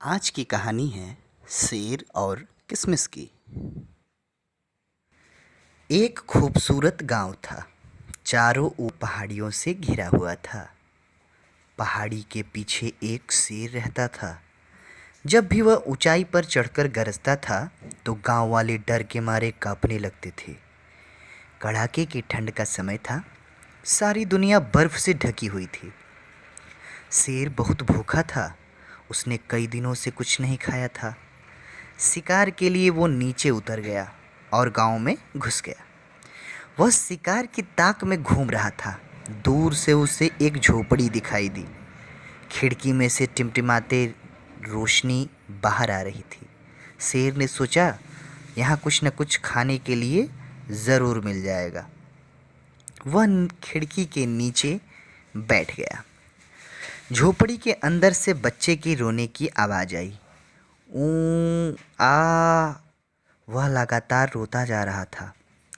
आज की कहानी है शेर और किशमिश की। एक खूबसूरत गांव था। चारों ओर पहाड़ियों से घिरा हुआ था। पहाड़ी के पीछे एक शेर रहता था। जब भी वह ऊंचाई पर चढ़कर गरजता था तो गांव वाले डर के मारे कांपने लगते थे। कड़ाके की ठंड का समय था। सारी दुनिया बर्फ से ढकी हुई थी। शेर बहुत भूखा था। उसने कई दिनों से कुछ नहीं खाया था। शिकार के लिए वो नीचे उतर गया और गांव में घुस गया। वह शिकार की ताक में घूम रहा था। दूर से उसे एक झोपड़ी दिखाई दी। खिड़की में से टिमटिमाते रोशनी बाहर आ रही थी। शेर ने सोचा, यहाँ कुछ न कुछ खाने के लिए ज़रूर मिल जाएगा। वह खिड़की के नीचे बैठ गया। झोपड़ी के अंदर से बच्चे के रोने की आवाज़ आई। ऊ आ। वह लगातार रोता जा रहा था।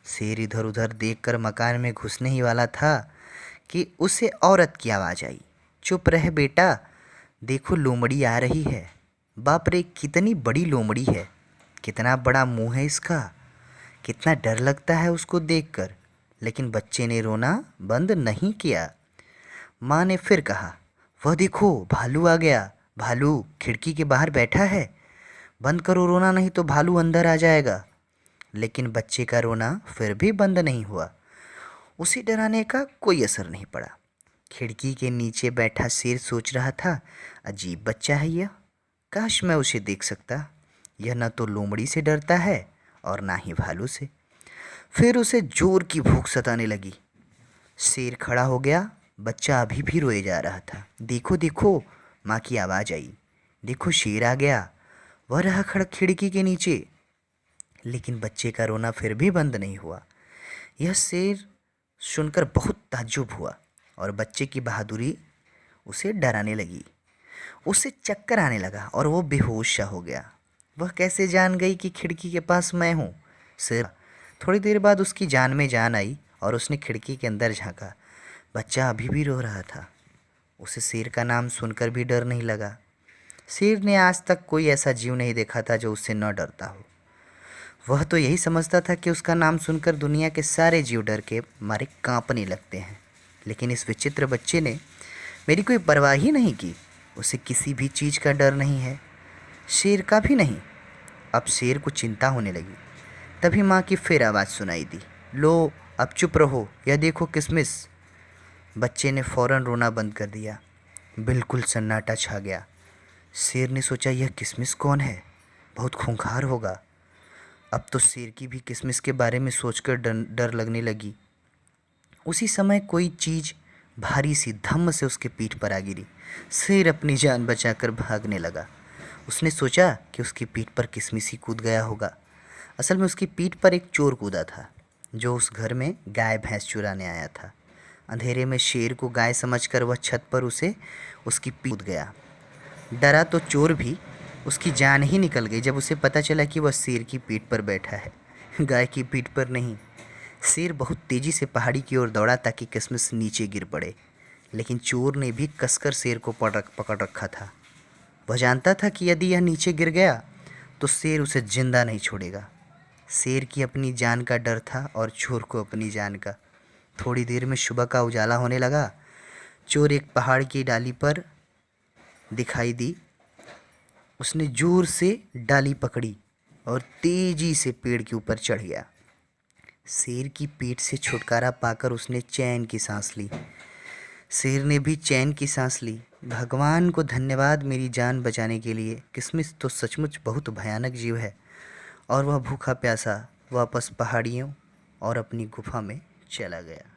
शेर इधर उधर देखकर मकान में घुसने ही वाला था कि उसे औरत की आवाज़ आई। चुप रह बेटा, देखो लोमड़ी आ रही है। बाप रे, कितनी बड़ी लोमड़ी है। कितना बड़ा मुंह है इसका। कितना डर लगता है उसको देखकर। लेकिन बच्चे ने रोना बंद नहीं किया। माँ ने फिर कहा, वह देखो भालू आ गया। भालू खिड़की के बाहर बैठा है। बंद करो रोना, नहीं तो भालू अंदर आ जाएगा। लेकिन बच्चे का रोना फिर भी बंद नहीं हुआ। उसे डराने का कोई असर नहीं पड़ा। खिड़की के नीचे बैठा शेर सोच रहा था, अजीब बच्चा है यह। काश मैं उसे देख सकता। यह न तो लोमड़ी से डरता है और ना ही भालू से। फिर उसे जोर की भूख सताने लगी। शेर खड़ा हो गया। बच्चा अभी भी रोए जा रहा था। देखो देखो, माँ की आवाज़ आई। देखो शेर आ गया। वह रहा खड़ा खिड़की के नीचे। लेकिन बच्चे का रोना फिर भी बंद नहीं हुआ। यह शेर सुनकर बहुत ताज्जुब हुआ और बच्चे की बहादुरी उसे डराने लगी। उसे चक्कर आने लगा और वो बेहोश सा हो गया। वह कैसे जान गई कि खिड़की के पास मैं हूँ? शेर। थोड़ी देर बाद उसकी जान में जान आई और उसने खिड़की के अंदर झांका। बच्चा अभी भी रो रहा था। उसे शेर का नाम सुनकर भी डर नहीं लगा। शेर ने आज तक कोई ऐसा जीव नहीं देखा था जो उससे न डरता हो। वह तो यही समझता था कि उसका नाम सुनकर दुनिया के सारे जीव डर के मारे कांपने लगते हैं। लेकिन इस विचित्र बच्चे ने मेरी कोई परवाह ही नहीं की। उसे किसी भी चीज़ का डर नहीं है, शेर का भी नहीं। अब शेर को चिंता होने लगी। तभी माँ की फिर आवाज़ सुनाई दी, लो अब चुप रहो, यह देखो किशमिश। बच्चे ने फौरन रोना बंद कर दिया। बिल्कुल सन्नाटा छा गया। शेर ने सोचा, यह किशमिश कौन है? बहुत खूंखार होगा। अब तो शेर की भी किशमिश के बारे में सोचकर डर लगने लगी। उसी समय कोई चीज़ भारी सी धम्म से उसके पीठ पर आ गिरी। शेर अपनी जान बचाकर भागने लगा। उसने सोचा कि उसकी पीठ पर किशमिश ही कूद गया होगा। असल में उसकी पीठ पर एक चोर कूदा था जो उस घर में गाय भैंस चुराने आया था। अंधेरे में शेर को गाय समझकर वह छत पर उसे उसकी पीठ कूद गया। डरा तो चोर भी, उसकी जान ही निकल गई जब उसे पता चला कि वह शेर की पीठ पर बैठा है, गाय की पीठ पर नहीं। शेर बहुत तेज़ी से पहाड़ी की ओर दौड़ा ताकि किशमिश नीचे गिर पड़े। लेकिन चोर ने भी कसकर शेर को पकड़ रखा था। वह जानता था कि यदि यह नीचे गिर गया तो शेर उसे जिंदा नहीं छोड़ेगा। शेर की अपनी जान का डर था और चोर को अपनी जान का। थोड़ी देर में सुबह का उजाला होने लगा। चोर एक पहाड़ की डाली पर दिखाई दी। उसने जोर से डाली पकड़ी और तेजी से पेड़ के ऊपर चढ़ गया। शेर की पीठ से छुटकारा पाकर उसने चैन की सांस ली। शेर ने भी चैन की सांस ली। भगवान को धन्यवाद मेरी जान बचाने के लिए। किशमिश तो सचमुच बहुत भयानक जीव है। और वह भूखा प्यासा वापस पहाड़ियों और अपनी गुफा में चला गया।